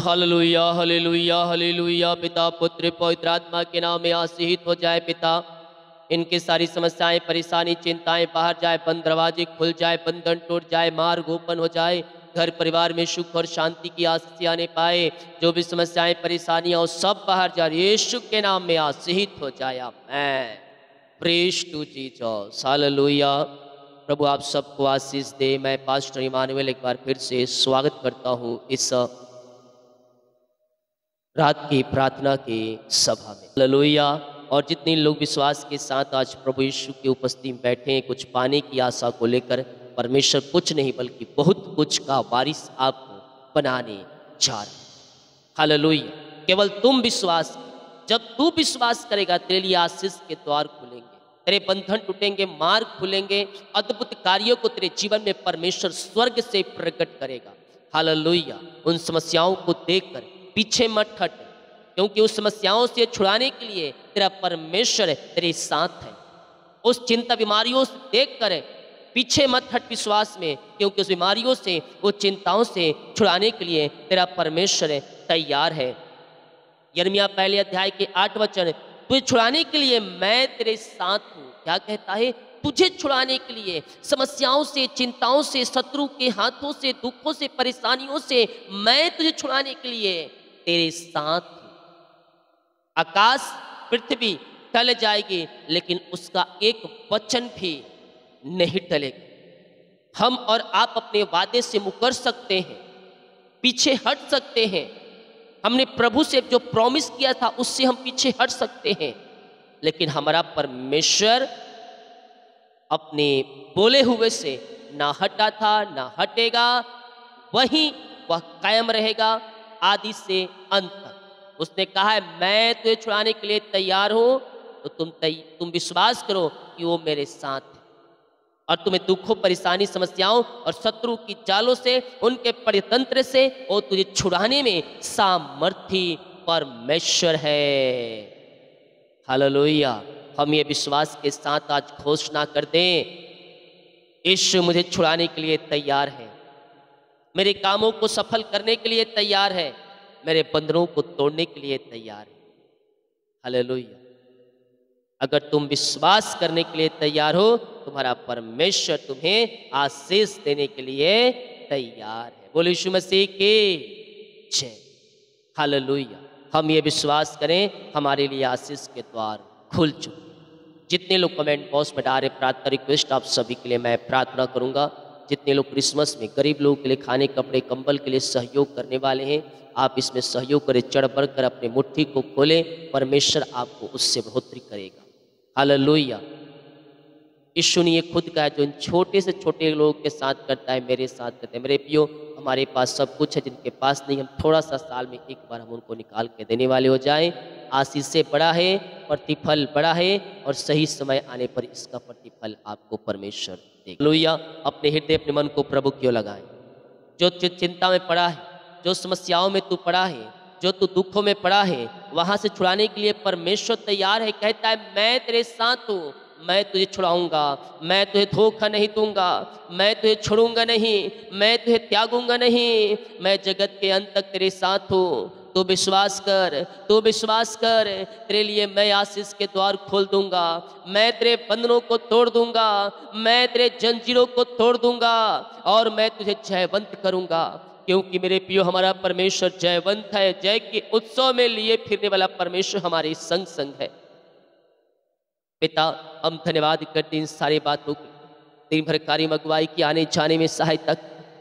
Hallelujah hallelujah hallelujah. पिता पुत्र पवित्र आत्मा के नाम में आशीषित हो जाए। पिता, इनकी सारी समस्याएं, परेशानी, चिंताएं बाहर जाए, बंद दरवाजे खुल जाए, बंधन टूट जाए, मार्ग ओपन हो जाए, घर परिवार में सुख और शांति की आशीष आने पाए। जो भी समस्याएं, परेशानियां हो, सब बाहर जाए, यीशु के नाम में आशीषित हो जाए। आमीन। Praise to Jesus. हालेलुया। प्रभु आप सबको आशीष दे। मैं पास्टर इमानुएल एक बार फिर से स्वागत करता हूँ इस रात की प्रार्थना की सभा में। हालेलुया। और जितने लोग विश्वास के साथ आज प्रभु यीशु की उपस्थिति में बैठे हैं, कुछ पाने की आशा को लेकर, परमेश्वर कुछ नहीं बल्कि बहुत कुछ का वारिस आपको बनाने जा रहा है। हालेलुया। केवल तुम विश्वास, जब तू विश्वास करेगा तेरे लिए आशीष के द्वार खुलेंगे, तेरे बंधन टूटेंगे, मार्ग खुलेंगे, अद्भुत कार्यों को तेरे जीवन में परमेश्वर स्वर्ग से प्रकट करेगा। हालेलुया। उन समस्याओं को देखकर पीछे मत हट, क्योंकि उस समस्याओं से छुड़ाने के लिए तेरा परमेश्वर तेरे साथ है। उस चिंता बीमारियों से देखकर पीछे मत हट विश्वास में, क्योंकि उस बीमारियों से, वो चिंताओं से छुड़ाने के लिए तेरा परमेश्वर तैयार है। यिर्मयाह पहले अध्याय के 8 वचन, तुझे छुड़ाने के लिए मैं तेरे साथ हूँ। क्या कहता है? तुझे छुड़ाने के लिए, समस्याओं से, चिंताओं से, शत्रु के हाथों से, दुखों से, परेशानियों से मैं तुझे छुड़ाने के लिए तेरे साथ हूँ। आकाश पृथ्वी टल जाएगी, लेकिन उसका एक वचन भी नहीं टलेगा। हम और आप अपने वादे से मुकर सकते हैं, पीछे हट सकते हैं। हमने प्रभु से जो प्रॉमिस किया था उससे हम पीछे हट सकते हैं, लेकिन हमारा परमेश्वर अपने बोले हुए से ना हटा था, ना हटेगा। वहीं वह कायम रहेगा आदि से अंत तक। उसने कहा है मैं तुझे छुड़ाने के लिए तैयार हूं, तो तुम विश्वास करो कि वो मेरे साथ है, और तुम्हें दुखों, परेशानी, समस्याओं और शत्रु की जालों से, उनके परितंत्र से वो तुझे छुड़ाने में सामर्थी परमेश्वर है। हालेलुया। हम ये विश्वास के साथ आज घोषणा कर दें, यीशु मुझे छुड़ाने के लिए तैयार है, मेरे कामों को सफल करने के लिए तैयार है, मेरे बंधनों को तोड़ने के लिए तैयार है। हालेलुया। अगर तुम विश्वास करने के लिए तैयार हो, तुम्हारा परमेश्वर तुम्हें आशीष देने के लिए तैयार है। बोलो यीशु मसीह की जय। हालेलुया। हम ये विश्वास करें, हमारे लिए आशीष के द्वार खुल चुके। जितने लोग कमेंट बॉक्स में डाले प्रार्थना रिक्वेस्ट, आप सभी के लिए मैं प्रार्थना करूंगा। जितने लोग क्रिसमस में गरीब लोगों के लिए खाने, कपड़े, कंबल के लिए सहयोग करने वाले हैं, आप इसमें सहयोग करें, चढ़ बढ़ कर अपने मुट्ठी को खोलें, परमेश्वर आपको उससे बढ़ोतरी करेगा। हालेलुया। यीशु ने ये खुद कहा, जो इन छोटे से छोटे लोगों के साथ करता है मेरे साथ करता है। मेरे प्रियो, हमारे पास सब कुछ है, जिनके पास नहीं, हम थोड़ा सा साल में एक बार हम उनको निकाल के देने वाले हो जाएं। आशीष से बड़ा है, प्रतिफल बड़ा है, और सही समय आने पर इसका प्रतिफल आपको परमेश्वर देगा। हालेलुया। अपने हृदय, अपने मन को प्रभु क्यों लगाएं। जो चिंता में पड़ा है, जो समस्याओं में तू पड़ा है, जो तू दुखों में पड़ा है, वहां से छुड़ाने के लिए परमेश्वर तैयार है। कहता है मैं तेरे साथ हूँ, मैं तुझे छुड़ाऊंगा, मैं तुझे धोखा नहीं दूंगा, मैं तुझे छोड़ूंगा नहीं, मैं तुझे त्यागूंगा नहीं, मैं जगत के अंत तक तेरे साथ हूँ। तू विश्वास कर, तू विश्वास कर, तेरे लिए मैं आशीष के द्वार खोल दूंगा, मैं तेरे बंधनों को तोड़ दूंगा, मैं तेरे जंजीरों को तोड़ दूंगा, और मैं तुझे जयवंत करूंगा। क्योंकि मेरे प्रियो, हमारा परमेश्वर जयवंत है। जय के उत्सव में लिए फिरने वाला परमेश्वर हमारे संग संग है। पिता, हम धन्यवाद करते इन सारी बातों को, दिन भर कार्य अगुवाई की, आने जाने में सहायता,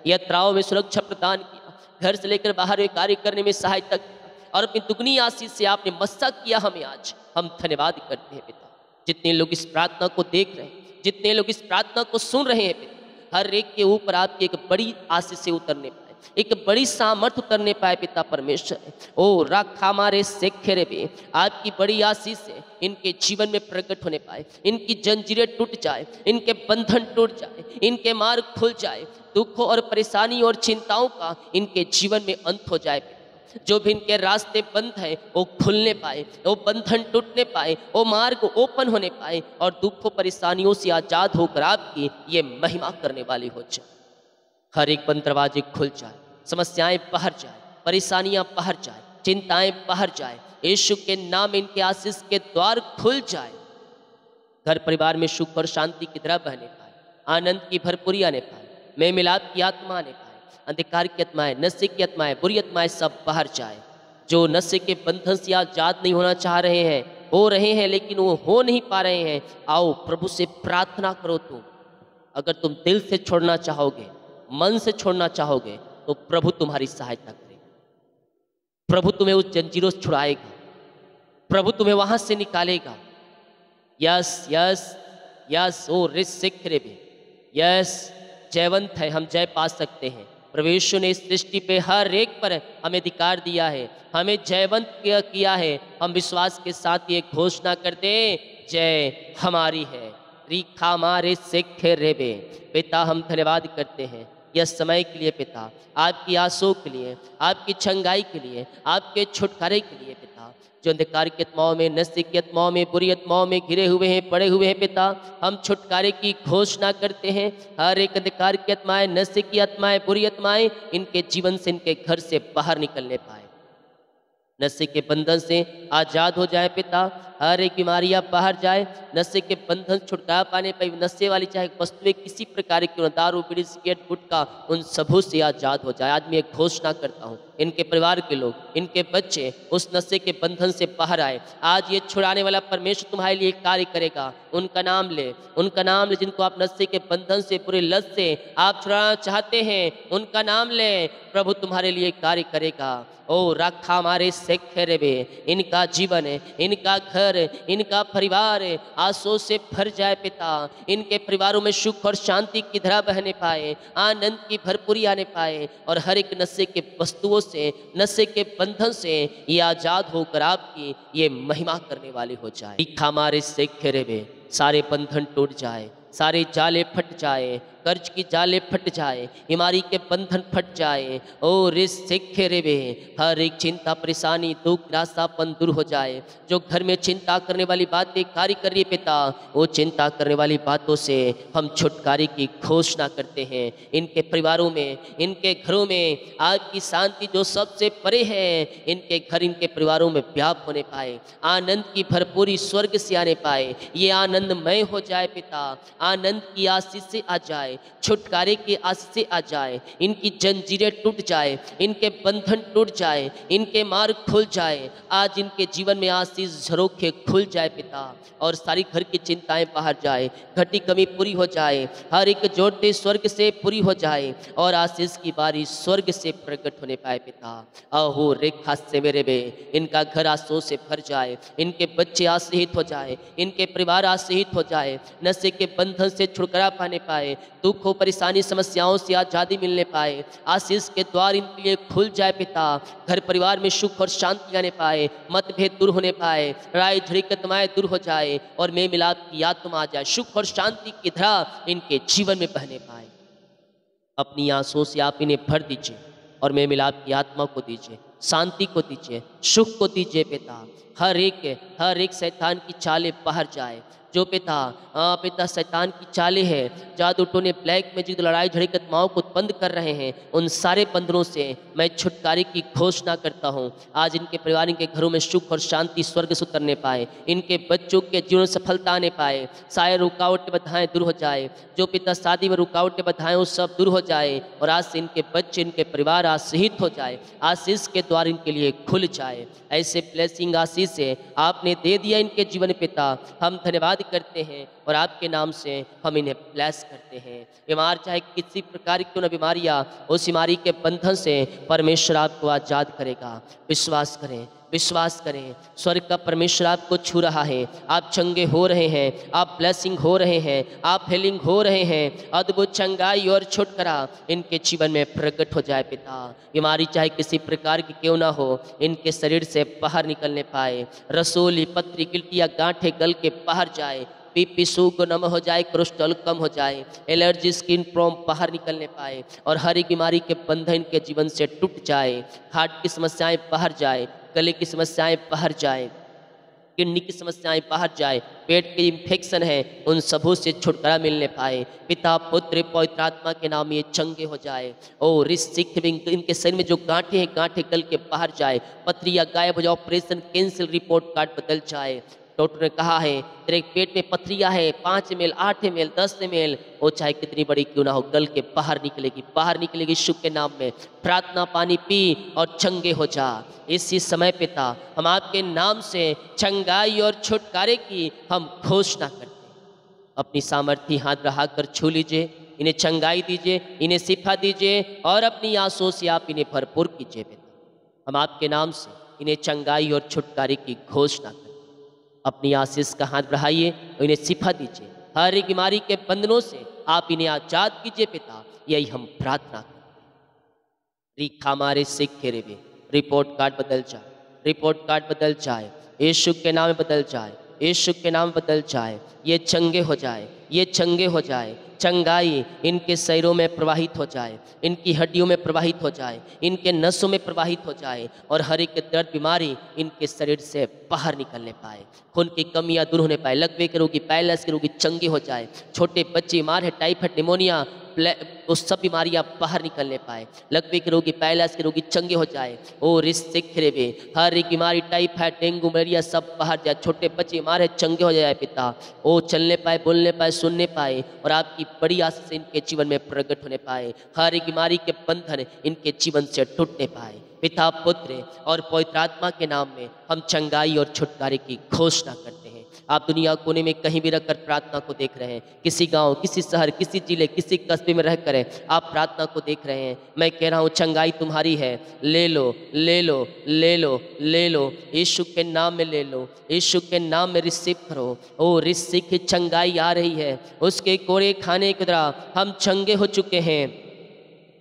यात्राओं में सुरक्षा प्रदान किया, घर से लेकर बाहर में कार्य करने में सहायता किया, और अपनी दुगनी आशीष से आपने मस्सा किया हमें। आज हम धन्यवाद करते हैं पिता। जितने लोग इस प्रार्थना को देख रहे हैं, जितने लोग इस प्रार्थना को सुन रहे हैं पिता, हर एक के ऊपर आपकी एक बड़ी आशीष से उतरने पाए, एक बड़ी सामर्थ उतरने पाए पिता परमेश्वर। ओ राखा मारे सेखेरे भी आपकी बड़ी आशीष से इनके जीवन में प्रकट होने पाए, इनकी जंजीरें टूट जाए, इनके बंधन टूट जाए, इनके मार्ग खुल जाए, दुखों और परेशानी और चिंताओं का इनके जीवन में अंत हो जाए। जो भी इनके रास्ते बंद है वो खुलने पाए, वो बंधन टूटने पाए, वो मार्ग ओपन होने पाए, और दुखों परेशानियों से आजाद होकर आपकी ये महिमा करने वाली हो जाए। हर एक बंद दरवाजे खुल जाए, समस्याएं बाहर जाए, परेशानियां बाहर जाए, चिंताएं बाहर जाए। यीशु के नाम इनके आशीष के द्वार खुल जाए। घर परिवार में सुख और शांति की तरह बहने पाए, आनंद की भरपूरी आने पाए, में मिलाप की आत्मा आने पाए। अंधकार की आत्माएं, नशे की आत्माएं, बुरी आत्माएं सब बाहर जाए। जो नशे के बंधन से आजाद नहीं होना चाह रहे हैं, हो रहे हैं लेकिन वो हो नहीं पा रहे हैं, आओ प्रभु से प्रार्थना करो। तुम अगर तुम दिल से छोड़ना चाहोगे, मन से छोड़ना चाहोगे, तो प्रभु तुम्हारी सहायता करेगा। प्रभु तुम्हें उस जंजीरों से छुड़ाएगा, प्रभु तुम्हें वहां से निकालेगा। यस यस यस, ओ रिसिक रेबे, यस, जयवंत है, हम जय पा सकते हैं। प्रभु यीशु ने इस सृष्टि पे हर एक पर हमें अधिकार दिया है, हमें जयवंत किया है। हम विश्वास के साथ ये घोषणा करते हैं, जय हमारी है। रिखा मारे सिखे रेबे। पिता हम धन्यवाद करते हैं यह समय के लिए पिता, आपकी आंसू के लिए, आपकी छंगाई के लिए, आपके छुटकारे के लिए पिता। जो अंधकार की आत्माओं में, नशे की आत्माओं में, बुरी आत्माओं में घिरे हुए हैं, पड़े हुए हैं पिता, हम छुटकारे की घोषणा करते हैं। हर एक अंधकार की आत्माएं, नशे की आत्माएं, बुरी आत्माएं इनके जीवन से, इनके घर से बाहर निकलने पाए, नशे के बंधन से आजाद हो जाए पिता। हर एक बीमारियां बाहर जाए, नशे के बंधन छुटकारा पाने पर नशे वाली चाहे वस्तुएं किसी प्रकार की, दारू, बीड़ी, सिगरेट, गुटखा, उन सबों से आजाद हो जाए। आज मैं एक घोषणा करता हूँ, इनके परिवार के लोग, इनके बच्चे उस नशे के बंधन से बाहर आए। आज ये छुड़ाने वाला परमेश्वर तुम्हारे लिए कार्य करेगा। उनका नाम ले, उनका नाम ले, जिनको आप नशे के बंधन से, पूरे लत से आप छुड़ाना चाहते हैं, उनका नाम ले। प्रभु तुम्हारे लिए कार्य करेगा। ओ रखा हमारे सेखे बे, इनका जीवन, इनका घर, इनका परिवार आंसू से भर जाए पिता। इनके परिवारों में सुख और शांति की धारा बहने पाए, आनंद की भरपूरी आने पाए, और हर एक नशे के वस्तुओं से, नशे के बंधन से ये आजाद होकर आपकी ये महिमा करने वाली हो जाए। हमारे सेखे बे, सारे बंधन टूट जाए, सारे जाले फट जाए, कर्ज की जाले फट जाए, बीमारी के बंधन फट जाए। ओ रिस सिखे रेबे, हर एक चिंता, परेशानी, दुख, निराशापन दूर हो जाए। जो घर में चिंता करने वाली बातें कार्य कर रही है पिता, वो चिंता करने वाली बातों से हम छुटकारे की घोषणा करते हैं। इनके परिवारों में, इनके घरों में आपकी शांति जो सबसे परे है, इनके घर, इनके परिवारों में व्याप होने पाए, आनंद की भरपूरी स्वर्ग से आने पाए। ये आनंदमय हो जाए पिता, आनंद की आशीष से आ जाए, छुटकारे की आशीष से आ जाए। इनकी जंजीरें टूट जाए, इनके बंधन टूट जाए, इनके मार्ग खुल जाए। आज इनके जीवन में आशीष झरोखे खुल जाए पिता, और सारी घर की चिंताएं बाहर जाए, घटी कमी पूरी हो जाए, हर एक जोड़ते स्वर्ग से पूरी हो जाए, और आशीष की बारिश स्वर्ग से प्रकट होने पाए पिता। अहो रेखा से मेरे बे, इनका घर आंसू से भर जाए, इनके बच्चे आशीषित हो जाए, इनके परिवार आशीषित हो जाए, नशे के बंधन से छुटकारा पाने पाए, दुखों, परेशानी, समस्याओं से आजादी मिलने पाए, आशीष के द्वार इनके लिए खुल जाए पिता। घर परिवार में सुख और शांति आने पाए, मतभेद दूर होने पाए, लड़ाई झगड़े की आत्माएं दूर हो जाए, और मेल मिलाप की आत्मा आ जाए। सुख और शांति की धारा इनके जीवन में बहने पाए। अपनी आंसुओं से आप इन्हें भर दीजिए, और मेल मिलाप की आत्मा को दीजिए, शांति को दीजिए, सुख को दीजिए पिता। हर एक शैतान की चालें बाहर जाए। जो पिता शैतान की चालें हैं, जादू टोने, ब्लैक मैजिक, लड़ाई झगड़े की आत्माओं को उत्पन्न कर रहे हैं, उन सारे बंधनों से मैं छुटकारे की घोषणा करता हूं। आज इनके परिवार, इनके घरों में सुख और शांति स्वर्ग से उतरने पाए, इनके बच्चों के जीवन में सफलता आने पाए, सारे रुकावटें बाधाएं दूर हो जाए। जो पिता शादी में रुकावटें बाधाएं वो सब दूर हो जाए, और आज से इनके बच्चे, इनके परिवार आशीषित हो जाए, आशीष के द्वार इनके लिए खुल जाए। ऐसे ब्लेसिंग आशीष से आपने दे दिया इनके जीवन पिता, हम धन्यवाद करते हैं, और आपके नाम से हम इन्हें ब्लेस करते हैं। बीमार चाहे किसी प्रकार की न बीमारियां, उस बीमारी के बंधन से परमेश्वर आपको आजाद करेगा। विश्वास करें, विश्वास करें, स्वर्ग का परमेश्वर आपको छू रहा है। आप चंगे हो रहे हैं, आप ब्लेसिंग हो रहे हैं, आप हीलिंग हो रहे हैं। अद्भुत चंगाई और छुटकारा इनके जीवन में प्रकट हो जाए पिता। बीमारी चाहे किसी प्रकार की क्यों ना हो, इनके शरीर से बाहर निकलने पाए। रसोली, पत्री, गिल्टियाँ, गांठें गल के बाहर जाए, बीपी शुगर नम हो जाए, कोलेस्ट्रॉल कम हो जाए, एलर्जी, स्किन प्रॉब्लम बाहर निकलने पाए, और हर एक बीमारी के बंधन इनके जीवन से टूट जाए। हार्ट की समस्याएं बाहर जाए, गले की समस्याएं बाहर जाए, किडनी की समस्याएं बाहर जाए, पेट के इन्फेक्शन है उन सबों से छुटकारा मिलने पाए। पिता पुत्र पवित्र आत्मा के नाम ये चंगे हो जाए। ओ ऋषिक इनके शरीर में जो गांठें हैं गांठें गल के बाहर जाए, पथरियां गायब हो जाए, ऑपरेशन कैंसिल, रिपोर्ट कार्ड बदल जाए। डॉक्टर ने कहा है तेरे पेट में पथरियां है, 5 ml 8 ml 10 ml, वो चाहे कितनी बड़ी क्यों ना हो गल के बाहर निकलेगी, बाहर निकलेगी यीशु के नाम में। प्रार्थना पानी पी और चंगे हो जा। इसी समय पिता हम आपके नाम से चंगाई और छुटकारे की हम घोषणा करते हैं। अपनी सामर्थ्य हाथ बढ़ाकर छू लीजिए, इन्हें चंगाई दीजिए, इन्हें शिफा दीजिए और अपनी आंसुओं से आप इन्हें भरपूर कीजिए। पिता हम आपके नाम से इन्हें चंगाई और छुटकारे की घोषणा करते हैं। अपनी आशीष का हाथ बढ़ाइए और इन्हें शिफा दीजिए। हर एक बीमारी के बंधनों से आप इन्हें आजाद कीजिए पिता, यही हम प्रार्थना करते हैं। रीखा मारे सिख रे, रिपोर्ट कार्ड बदल जाए, रिपोर्ट कार्ड बदल जाए, यीशु के नाम में बदल जाए, यीशु के नाम में बदल जाए। ये चंगे हो जाए, ये चंगे हो जाए। चंगाई इनके शरीरों में प्रवाहित हो जाए, इनकी हड्डियों में प्रवाहित हो जाए, इनके नसों में प्रवाहित हो जाए और हर एक दर्द बीमारी इनके शरीर से बाहर निकलने पाए। खून की कमियां दूर होने पाए, लकवे के रोगी, पैरालिसिस के रोगी चंगे हो जाए। छोटे बच्चे बीमार है, टाइफाइड, निमोनिया, वो सब बीमारियां बाहर निकलने पाए। लकवे के रोगी, पैरालिसिस के रोगी चंगे हो जाए। ओ रिस्क रे, हर एक बीमारी, टाइफाइड, डेंगू, मलेरिया सब बाहर जाए। छोटे बच्चे बीमार है चंगे हो जाए पिता, ओ चलने पाए, बोलने पाए, सुनने पाए और आपकी बड़ी आशीष इनके जीवन में प्रकट होने पाए। हर एक बीमारी के बंधन इनके जीवन से टूटने पाए। पिता पुत्र और पवित्र आत्मा के नाम में हम चंगाई और छुटकारे की घोषणा करते हैं। आप दुनिया कोने में कहीं भी रहकर प्रार्थना को देख रहे हैं, किसी गांव, किसी शहर, किसी जिले, किसी कस्बे में रहकर आप प्रार्थना को देख रहे हैं। मैं कह रहा हूँ चंगाई तुम्हारी है, ले लो, ले लो, ले लो, ले लो, यीशु के नाम में ले लो, यीशु के नाम में रिसीव करो। ओ रिसीव की चंगाई आ रही है, उसके कोड़े खाने की तरह हम चंगे हो चुके हैं।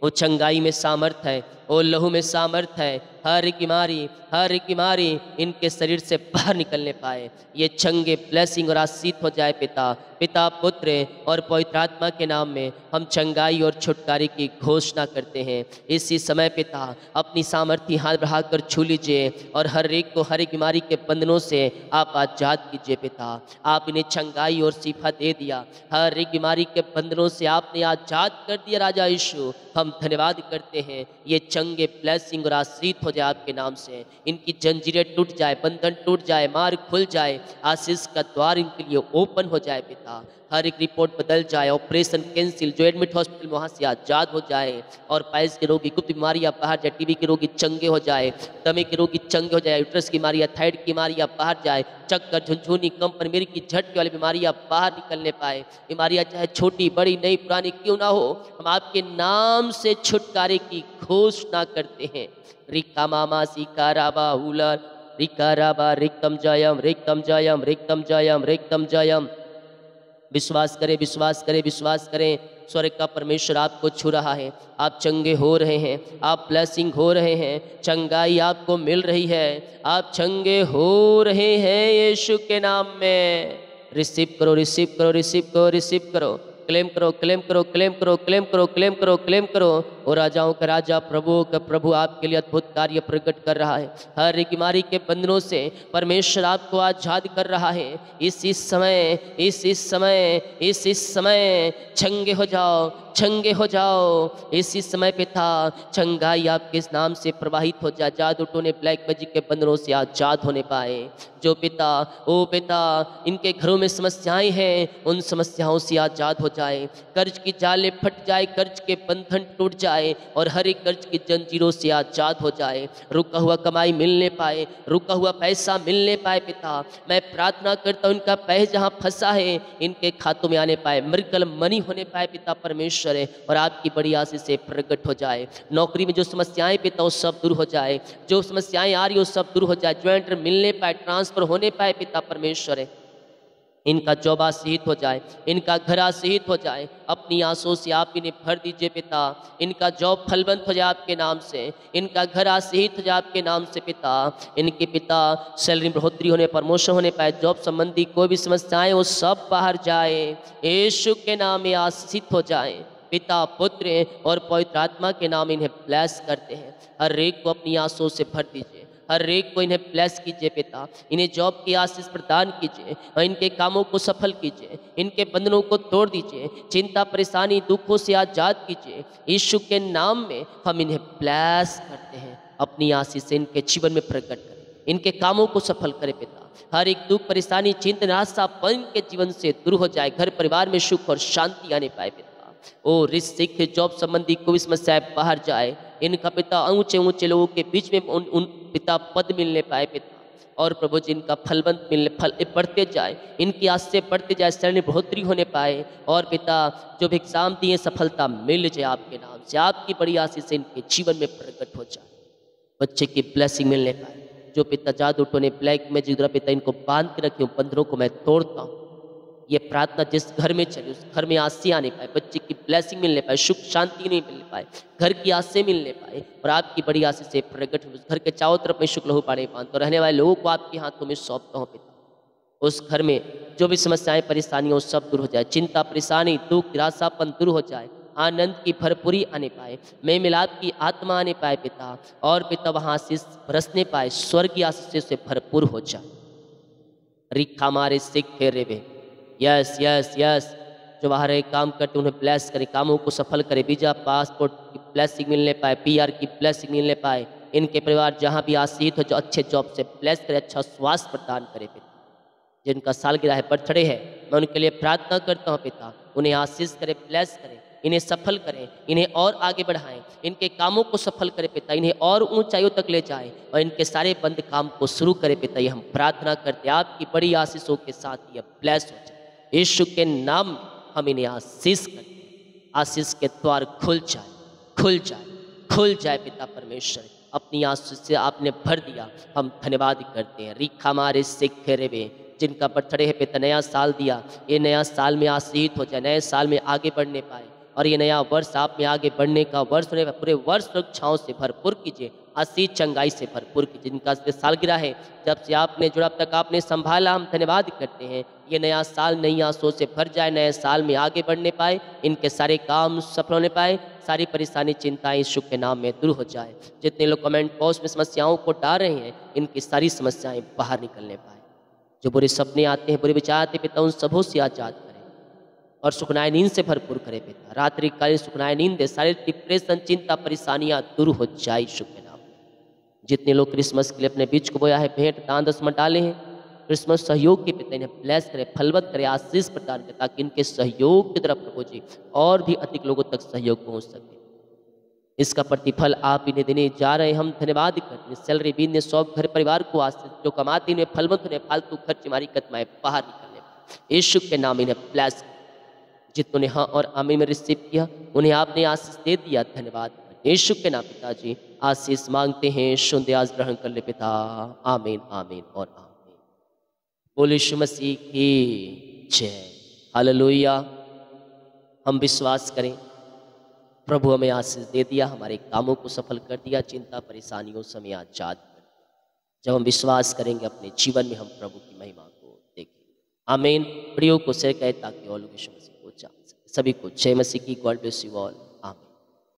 वो चंगाई में सामर्थ है, वो लहू में सामर्थ है। हर एक बीमारी, हर एक बीमारी इनके शरीर से बाहर निकलने पाए। ये चंगे ब्लेसिंग और आशीष हो जाए पिता, पिता पुत्र और पवित्र आत्मा के नाम में हम चंगाई और छुटकारे की घोषणा करते हैं। इसी समय पिता अपनी सामर्थ्य हाथ बढ़ाकर छू लीजिए और हर एक को हर एक बीमारी के बंधनों से आप आजाद कीजिए पिता। आप इन्हें चंगाई और शिफा दे दिया, हर एक बीमारी के बंधनों से आपने आजाद कर दिया राजा यीशु। हम धन्यवाद करते हैं। ये चंगे ब्लेसिंग और आशीष हो जाए आपके नाम से। इनकी जंजीरें टूट जाए, बंधन टूट जाए, मार्ग खुल जाए, आशीष का द्वार इनके लिए ओपन हो जाए पिता। हर एक रिपोर्ट बदल जाए, ऑपरेशन कैंसिल, जो एडमिट हॉस्पिटल में वहाँ से आजाद हो जाए और पाइल्स के रोगी, गुप्त बीमारियाँ बाहर जाए, टीबी के रोगी चंगे हो जाए, दमे के रोगी चंगे हो जाए, यूट्रस की बीमारियाँ, थायराइड की बीमारियाँ बाहर जाए, चक्कर, झुनझुनी, कंपन, मिर्गी की झटके वाली बीमारियाँ बाहर निकलने पाए। बीमारियाँ चाहे छोटी बड़ी नई पुरानी क्यों ना हो, हम आपके नाम से छुटकारे की घोषणा करते हैं। रिक्का मामा सिकाराबा उलर रिकाराबा रिक्तम जयम, रिक्तम जयम, रिक्तम जयम, रिक्तम जयम। विश्वास करें, विश्वास करें, विश्वास करें। स्वर्ग का परमेश्वर आपको छू रहा है, आप चंगे हो रहे हैं, आप ब्लेसिंग हो रहे हैं, चंगाई आपको मिल रही है, आप चंगे हो रहे हैं यीशु के नाम में। रिसीव करो, रिसीव करो, रिसीव करो, रिसीव करो, क्लेम करो, क्लेम करो, क्लेम करो, क्लेम करो, क्लेम करो, क्लेम करो। और राजाओं का राजा, प्रभुओं का प्रभु आपके लिए अद्भुत कार्य प्रकट कर रहा है। हर एक बीमारी के बंधनों से परमेश्वर आपको आजाद कर रहा है। इस समय, इस समय चंगे हो जाओ, चंगे हो जाओ। इसी समय पिता चंगाई आपके इस नाम से प्रवाहित हो जाए। जादू टोने ब्लैक मैजिक के बंधनों से आजाद होने पाए। जो पिता, ओ पिता, इनके घरों में समस्याएं हैं, उन समस्याओं से आजाद हो जाए। कर्ज की जाले फट जाए, कर्ज के बंधन टूट जाए और हर एक कर्ज की जंजीरों से आजाद हो जाए। रुका हुआ कमाई मिलने पाए, रुका हुआ पैसा मिलने पाए। पिता मैं प्रार्थना करता हूँ इनका पैसा जहाँ फंसा है इनके खातों में आने पाए, मिरेकल मनी होने पाए पिता परमेश्वर है, और आपकी बड़ी आशीष से प्रकट हो जाए। नौकरी में जो समस्याएं पिता वो सब दूर हो जाए, जो समस्याएं आ रही हो सब दूर हो जाए। ज्वाइंट मिलने पाए, ट्रांसफर होने पाए पिता परमेश्वर है। इनका जॉब आशीष हो जाए, इनका घर आशीष हो जाए। अपनी आंसुओं से आप इन्हें भर दीजिए पिता। इनका जॉब फलवंत हो जाए आपके नाम से, इनका घर आशीष हो जाए आपके नाम से पिता। इनके पिता सैलरी में बढ़ोतरी होने, प्रमोशन होने पाए, जॉब संबंधी कोई भी समस्याएं वो सब बाहर जाए, यीशु के नाम में आशीष हो जाए। पिता पुत्र और पवित्र आत्मा के नाम इन्हें ब्लेस करते हैं। हर एक को अपनी आंसुओं से भर दीजिए, हर एक को इन्हें ब्लेस कीजिए पिता, इन्हें जॉब की आशीष प्रदान कीजिए और इनके कामों को सफल कीजिए, इनके बंधनों को तोड़ दीजिए, चिंता परेशानी दुखों से आजाद कीजिए। यीशु के नाम में हम इन्हें ब्लेस करते हैं, अपनी आशीष से इनके जीवन में प्रकट करें, इनके कामों को सफल करें पिता। हर एक दुख परेशानी चिंता निराशापन इनके जीवन से दूर हो जाए, घर परिवार में सुख और शांति आने पाए पिता। ओ रिस्क जॉब संबंधी कोई समस्याएं बाहर जाए, इनका पिता ऊंचे ऊंचे लोगों के बीच में उन पिता पद मिलने पाए पिता। और प्रभु जी इनका फलवंत मिलने फल बढ़ते जाए, इनकी आस से बढ़ते जाए, शरण में बढ़ोतरी होने पाए। और पिता जो भी एग्जाम दिए सफलता मिल जाए आपके नाम से, आपकी बड़ी आशीष से इनके जीवन में प्रकट हो जाए, बच्चे की ब्लेसिंग मिलने पाए। जो पिता जादू टोने ब्लैक में जिधर पिता इनको बांध के रखे हूँ, बंधनों को मैं तोड़ता हूँ। ये प्रार्थना जिस घर में चले उस घर में आशीष आने पाए, बच्चे की ब्लेसिंग मिलने पाए, सुख शांति नहीं मिलने पाए, घर की आशीष मिलने पाए और आपकी बड़ी आशीष से प्रकट हो। उस घर के चारों तरफ में शुक्ल लहू पाने बांधता, रहने वाले लोगों को आपके हाथों में सौंपता हूँ पिता। उस घर में जो भी समस्याएं परेशानियां सब दूर हो जाए, चिंता परेशानी दुख निराशापन दूर हो जाए, आनंद की भरपूरी आने पाए, मैं मिलाप की आत्मा आने पाए पिता। और पिता वहां आशीष बरसने पाए, स्वर्गीय आशीष से भरपूर हो जाए। रिखा मारे सिख रे, यस यस यस, जो बाहर एक काम करते उन्हें ब्लेस करे, कामों को सफल करे, वीजा पासपोर्ट की ब्लेसिंग मिलने पाए, पीआर की ब्लेसिंग मिलने पाए, इनके परिवार जहां भी आशीष हो, जो अच्छे जॉब से ब्लेस करे, अच्छा स्वास्थ्य प्रदान करे पिता। जिनका सालगिरह है, बर्थडे है, मैं उनके लिए प्रार्थना करता हूँ पिता, उन्हें आशीष करे, ब्लेस करे, इन्हें सफल करें, इन्हें और आगे बढ़ाएं, इनके कामों को सफल करे पिता, इन्हें और ऊंचाइयों तक ले जाए और इनके सारे बंद काम को शुरू करे पिता। ये हम प्रार्थना करते हैं आपकी बड़ी आशीषों के साथ ये ब्लेस हो जाए। यीशु के नाम में हम इन्हें आशीष करते हैं, आशीष के द्वार खुल जाए, खुल जाए, खुल जाए पिता परमेश्वर, अपनी आशीष से आपने भर दिया, हम धन्यवाद करते हैं। रिखा मारे सिख रेवे, जिनका बर्थडे है पिता, नया साल दिया, ये नया साल में आशीष हो जाए, नए साल में आगे बढ़ने पाए और ये नया वर्ष आप में आगे बढ़ने का वर्ष होने का, पूरे वर्ष रक्षाओं से भरपूर कीजिए, आशीष चंगाई से भरपूर कीजिए। जिनका सालगिरह है, जब से आपने जुड़ा अब तक आपने संभाला, हम धन्यवाद करते हैं। ये नया साल नई आशों से भर जाए, नए साल में आगे बढ़ने पाए, इनके सारे काम सफल होने पाए, सारी परेशानी चिंताएं यीशु के नाम में दूर हो जाए। जितने लोग कमेंट बॉक्स में समस्याओं को डाल रहे हैं, इनकी सारी समस्याएं बाहर निकलने पाए। जो बुरे सपने आते हैं, बुरे विचार आते पिता, उन सबों से आजाद करें और सुखनाए नींद से भरपूर करे पिता। रात्रि कालीन सुखनाए नींद दे, सारे डिप्रेशन चिंता परेशानियां दूर हो जाए यीशु के नाम। जितने लोग क्रिसमस के लिए अपने बीच को बोया है, भेंट दान दसमत डाले हैं, क्रिसमस सहयोग के पिता इन्हें ब्लेस करे, फलवत करे, आशीष प्रदान करे, ताकि इनके सहयोग की तरफ प्रभु जी और भी अधिक लोगों तक सहयोग पहुंच सके। इसका प्रतिफल आप इन्हें देने जा रहे हैं, हम धन्यवाद करते हैं। सैलरी बीन ने सौ घर परिवार को आशीष, जो कमाते इन्हें फलवत उन्हें फालतू खर्च हमारी कदमाएं बाहर निकलने, यीशु के नाम इन्हें ब्लेस। जितने हाँ और आमीन में रिसीव किया, उन्हें आपने आशीष दे दिया, धन्यवाद यीशु के नाम पिताजी आशीष मांगते हैं, शुद्ध आज ग्रहण कर ले पिता, आमीन आमीन और आमीन। बोले यीशु मसीह की जय, हालेलुया। हम विश्वास करें, प्रभु हमें आशीष दे दिया, हमारे कामों को सफल कर दिया, चिंता परेशानियों से हमें आजाद कर दिया। जब हम विश्वास करेंगे अपने जीवन में, हम प्रभु की महिमा को देखेंगे। आमीन। प्रियो को शेयर करें ताकि और लोग यीशु मसीह को जान सके। सभी को जय मसीह की, गॉड ब्लेस यू ऑल।